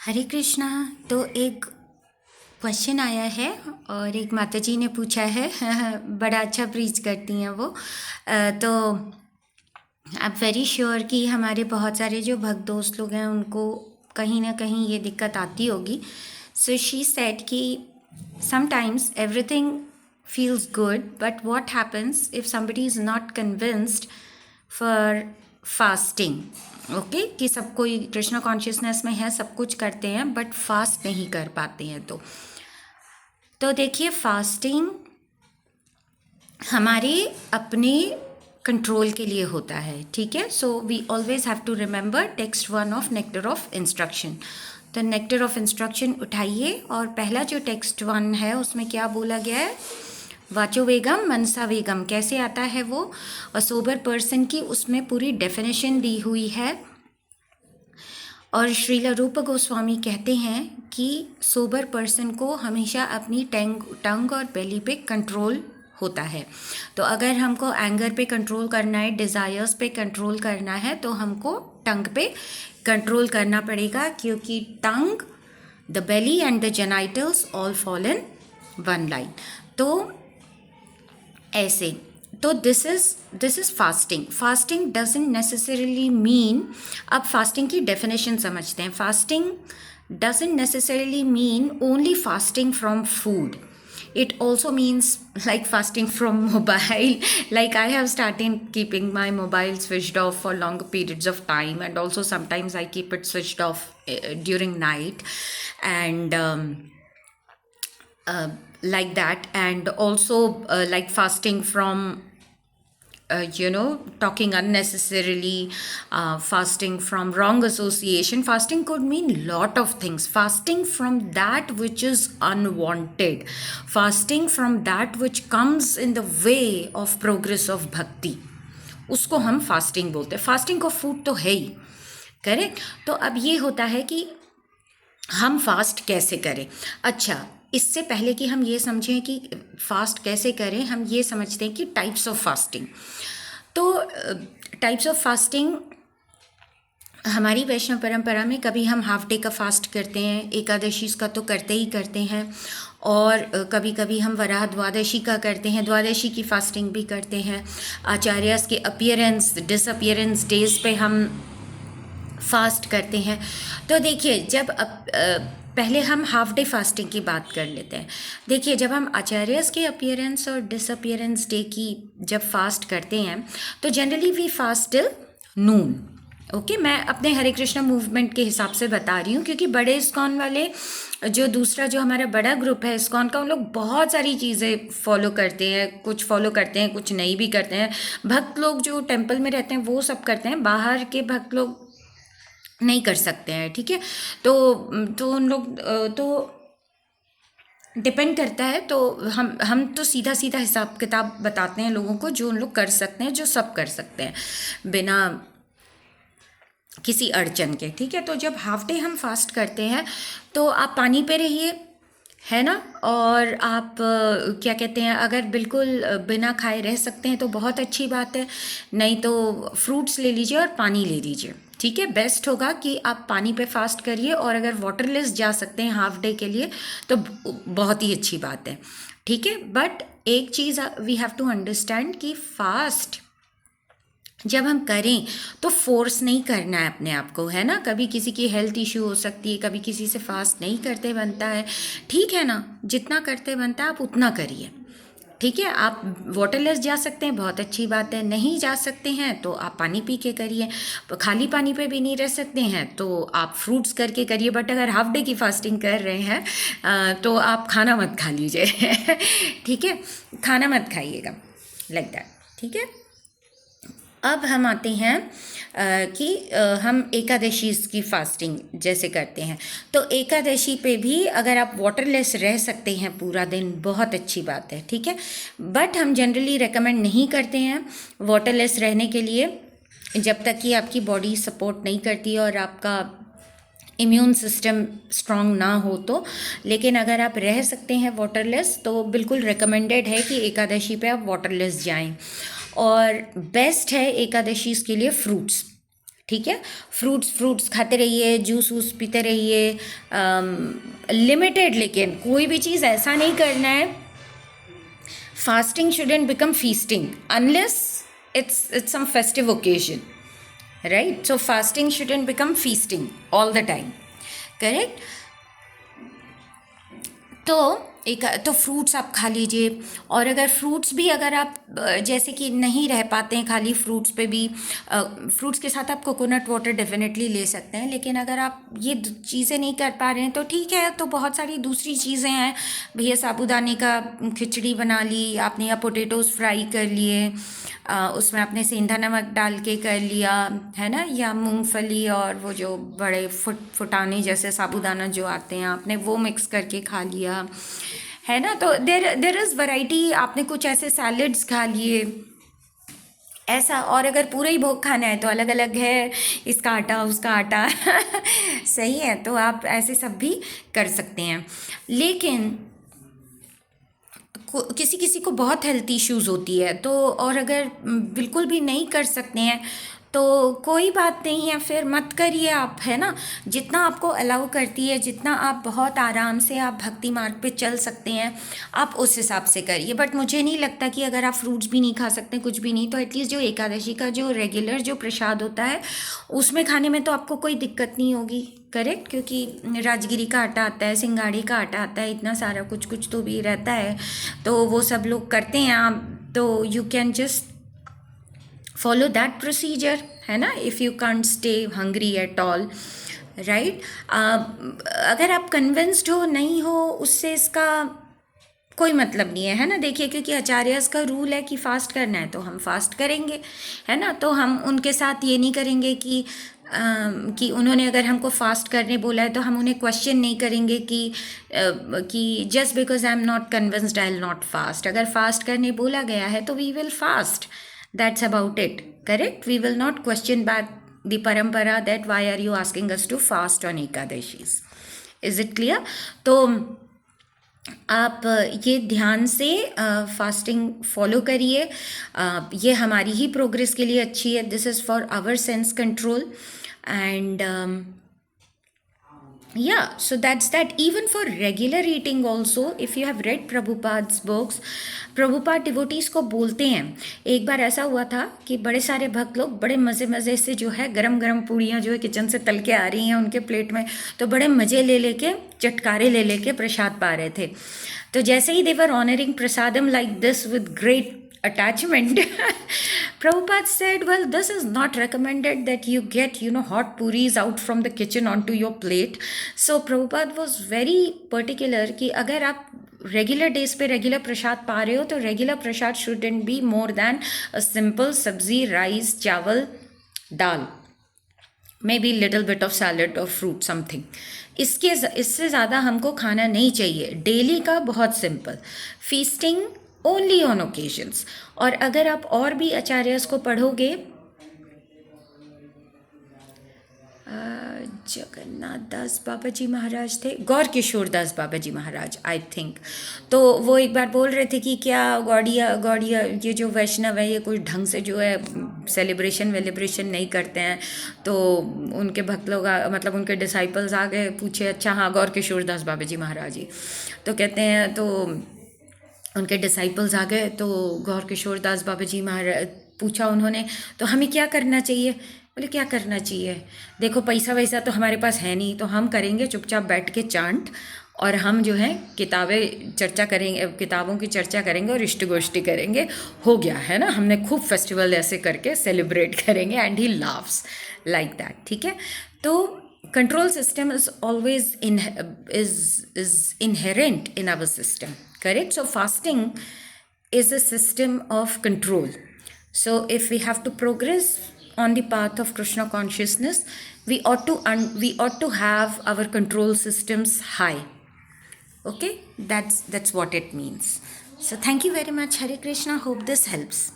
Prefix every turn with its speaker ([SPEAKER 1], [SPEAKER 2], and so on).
[SPEAKER 1] हरे कृष्णा। तो एक क्वेश्चन आया है और एक माताजी ने पूछा है बड़ा अच्छा प्रीच करती हैं वो। तो आई एम वेरी श्योर कि हमारे बहुत सारे जो भक्त दोस्त लोग हैं उनको कहीं ना कहीं ये दिक्कत आती होगी। सो शी सेड कि sometimes everything feels good, but what happens if somebody is not convinced for fasting? Okay कि सब कोई कृष्णा कॉन्शियसनेस में है, सब कुछ करते हैं बट फास्ट नहीं कर पाते हैं। तो देखिए, फास्टिंग हमारे अपने कंट्रोल के लिए होता है, ठीक है। So we always have to remember text 1 of nectar of instruction. तो नेक्टर ऑफ इंस्ट्रक्शन उठाइए और पहला जो टेक्स्ट 1 है उसमें क्या बोला गया है? वाचो वेगम मनसा वेगम कैसे आता है वो? और सोबर पर्सन की उसमें पूरी डेफिनेशन दी हुई है। और श्रील रूप गोस्वामी कहते हैं कि सोबर पर्सन को हमेशा अपनी टंग और बेली पे कंट्रोल होता है। तो अगर हमको एंगर पे कंट्रोल करना है, डिज़ायर्स पे कंट्रोल करना है, तो हमको टंग पे कंट्रोल करना पड़ेगा, क्योंकि tongue, the belly and the genitals all fall in one line. तो ऐसे तो this is fasting. Fasting doesn't necessarily mean, अब फास्टिंग की डेफिनेशन समझते हैं। Fasting doesn't necessarily mean only fasting from food. It also means like fasting from mobile. Like I have started keeping my mobile switched off for longer periods of time, and also sometimes I keep it switched off during night, and like that. And also like fasting from talking unnecessarily, fasting from wrong association. Fasting could mean lot of things. Fasting from that which is unwanted, fasting from that which comes in the way of progress of bhakti, उसको हम fasting बोलते हैं। Fasting को food तो है ही, correct. तो अब ये होता है कि हम फास्ट कैसे करें। अच्छा, इससे पहले कि हम ये समझें कि फास्ट कैसे करें, हम ये समझते हैं कि टाइप्स ऑफ फास्टिंग। तो टाइप्स ऑफ फास्टिंग हमारी वैष्णव परंपरा में कभी हम हाफ डे का फास्ट करते हैं, एकादशी का तो करते ही करते हैं, और कभी कभी हम वराह द्वादशी का करते हैं, द्वादशी की फास्टिंग भी करते हैं। आचार्यस के अपीयरेंस डिसअपीयरेंस डेज पे हम फास्ट करते हैं। तो देखिए, जब पहले हम हाफ डे फास्टिंग की बात कर लेते हैं। देखिए, जब हम आचार्यस के अपीयरेंस और डिसअपीयरेंस डे की जब फास्ट करते हैं तो generally we fast till noon. Okay, मैं अपने हरे कृष्णा मूवमेंट के हिसाब से बता रही हूँ, क्योंकि बड़े इस्कॉन वाले जो दूसरा जो हमारा बड़ा ग्रुप है इस्कॉन का, उन लोग बहुत सारी चीज़ें फॉलो करते हैं, कुछ फॉलो करते हैं, कुछ नहीं भी करते हैं। भक्त लोग जो टेम्पल में रहते हैं वो सब करते हैं, बाहर के भक्त लोग नहीं कर सकते हैं, ठीक है। तो उन लोग तो डिपेंड करता है। तो हम तो सीधा सीधा हिसाब किताब बताते हैं लोगों को, जो उन लोग कर सकते हैं, जो सब कर सकते हैं बिना किसी अड़चन के, ठीक है। तो जब हाफ डे हम फास्ट करते हैं तो आप पानी पे रहिए, है ना। और आप क्या कहते हैं, अगर बिल्कुल बिना खाए रह सकते हैं तो बहुत अच्छी बात है, नहीं तो फ्रूट्स ले लीजिए और पानी ले लीजिए, ठीक है। बेस्ट होगा कि आप पानी पे फास्ट करिए, और अगर वाटरलेस जा सकते हैं हाफ डे के लिए तो बहुत ही अच्छी बात है, ठीक है। बट एक चीज़ वी हैव टू अंडरस्टैंड कि फास्ट जब हम करें तो फोर्स नहीं करना है अपने आप को, है ना। कभी किसी की हेल्थ इश्यू हो सकती है, कभी किसी से फास्ट नहीं करते बनता है, ठीक है ना। जितना करते बनता है आप उतना करिए, ठीक है। आप वाटरलेस जा सकते हैं, बहुत अच्छी बात है। नहीं जा सकते हैं तो आप पानी पी के करिए। खाली पानी पे भी नहीं रह सकते हैं तो आप फ्रूट्स करके करिए। बट अगर हाफ डे की फास्टिंग कर रहे हैं तो आप खाना मत खा लीजिए ठीक है, खाना मत खाइएगा, लाइक दैट, ठीक है। अब हम आते हैं कि हम एकादशी की फास्टिंग जैसे करते हैं। तो एकादशी पे भी अगर आप वाटरलेस रह सकते हैं पूरा दिन, बहुत अच्छी बात है, ठीक है। बट हम जनरली रेकमेंड नहीं करते हैं वाटरलेस रहने के लिए, जब तक कि आपकी बॉडी सपोर्ट नहीं करती और आपका इम्यून सिस्टम स्ट्रॉन्ग ना हो तो। लेकिन अगर आप रह सकते हैं वाटरलेस तो बिल्कुल रिकमेंडेड है कि एकादशी पे आप वाटरलेस जाएं। और बेस्ट है एकादशी के लिए फ्रूट्स, ठीक है, फ्रूट्स खाते रहिए, जूस वूस पीते रहिए, लिमिटेड, लेकिन कोई भी चीज़ ऐसा नहीं करना है. Fasting shouldn't become feasting unless it's some festive occasion, right? So fasting shouldn't become feasting all the time, correct? तो फ्रूट्स आप खा लीजिए. और अगर फ्रूट्स भी अगर आप जैसे कि नहीं रह पाते हैं खाली फ्रूट्स पे भी, फ्रूट्स के साथ आप कोकोनट वाटर डेफिनेटली ले सकते हैं. लेकिन अगर आप ये चीज़ें नहीं कर पा रहे हैं तो ठीक है, तो बहुत सारी दूसरी चीज़ें हैं भैया. साबूदाने का खिचड़ी बना ली आपने, या पोटैटोज़ फ्राई कर लिए, उसमें आपने सेंधा नमक डाल के कर लिया, है ना, या मूंगफली और वो जो बड़े फुटाने जैसे साबूदाना जो आते हैं आपने वो मिक्स करके खा लिया, है ना. तो देर इज़ वैरायटी. आपने कुछ ऐसे सैलड्स खा लिए ऐसा. और अगर पूरा ही भोग खाना है तो अलग अलग है, इसका आटा उसका आटा सही है, तो आप ऐसे सब भी कर सकते हैं. लेकिन किसी किसी को बहुत हेल्थ इश्यूज़ होती है, तो और अगर बिल्कुल भी नहीं कर सकते हैं तो कोई बात नहीं है, फिर मत करिए आप, है ना. जितना आपको अलाउ करती है, जितना आप बहुत आराम से आप भक्ति मार्ग पे चल सकते हैं, आप उस हिसाब से करिए. बट मुझे नहीं लगता कि अगर आप फ्रूट्स भी नहीं खा सकते, कुछ भी नहीं, तो एटलीस्ट जो एकादशी का जो रेगुलर जो प्रसाद होता है उसमें खाने में तो आपको कोई दिक्कत नहीं होगी, करेक्ट. क्योंकि राजगिरी का आटा आता है, सिंगाड़ी का आटा आता है, इतना सारा कुछ कुछ तो भी रहता है, तो वो सब लोग करते हैं. आप तो you can just follow that procedure, है ना, if you can't stay hungry at all, right. अगर आप कन्विंस्ड हो नहीं हो, उससे इसका कोई मतलब नहीं है ना. देखिए, क्योंकि आचार्यस का रूल है कि फ़ास्ट करना है तो हम फास्ट करेंगे, है ना. तो हम उनके साथ ये नहीं करेंगे कि उन्होंने अगर हमको फास्ट करने बोला है तो हम उन्हें क्वेश्चन नहीं करेंगे कि just because I am not convinced I will not fast. अगर फास्ट करने बोला गया है तो we will fast. That's about it, correct? We will not question back the parampara that why are you asking us to fast on Ekadashis. Is it clear? तो आप ये ध्यान से फास्टिंग फॉलो करिए. ये हमारी ही प्रोग्रेस के लिए अच्छी है. This is for our sense control and yeah, so that's that. Even for regular eating also, if you have read Prabhupada's books, Prabhupada devotees को बोलते हैं. एक बार ऐसा हुआ था कि बड़े सारे भक्त लोग बड़े मज़े मज़े से जो है गरम गरम पूड़ियाँ जो है किचन से तल के आ रही हैं उनके प्लेट में, तो बड़े मज़े ले लेके चटकारे ले लेके प्रसाद पा रहे थे. तो जैसे ही they were honouring prasadam like this with great attachment, Prabhupada said, well, this is not recommended that you get, hot puris out from the kitchen onto your plate. So Prabhupada was very particular कि अगर आप regular days पे regular प्रसाद पा रहे हो तो regular Prasad shouldn't be more than a simple सब्जी, rice, चावल, दाल, maybe little bit of salad or fruit something. इससे ज़्यादा हमको खाना नहीं चाहिए. डेली का बहुत simple. Feasting only on occasions. और अगर आप और भी आचार्यस को पढ़ोगे, जगन्नाथ दास बाबा जी महाराज थे, गौर किशोर दास बाबा जी महाराज आई थिंक, तो वो एक बार बोल रहे थे कि क्या गौड़िया ये जो वैष्णव है ये कुछ ढंग से जो है सेलिब्रेशन नहीं करते हैं. तो उनके भक्त लोग मतलब उनके डिसाइपल्स आ गए, पूछे अच्छा हाँ गौर किशोर दास बाबा जी महाराज जी, तो कहते हैं, तो उनके डिसाइपल्स आ गए, तो गौर किशोर दास बाबा जी महाराज पूछा उन्होंने, तो हमें क्या करना चाहिए. बोले क्या करना चाहिए, देखो पैसा वैसा तो हमारे पास है नहीं, तो हम करेंगे चुपचाप बैठ के चांट, और हम जो है किताबें चर्चा करेंगे, किताबों की चर्चा करेंगे और इष्ट गोष्ठी करेंगे. हो गया है ना, हमने खूब फेस्टिवल ऐसे करके सेलिब्रेट करेंगे. And he laughs like that. ठीक है. तो control system is always is inherent in our system, correct? So fasting is a system of control. So if we have to progress on the path of Krishna consciousness, we ought to have our control systems high. Okay, that's what it means. So thank you very much. Hare Krishna. Hope this helps.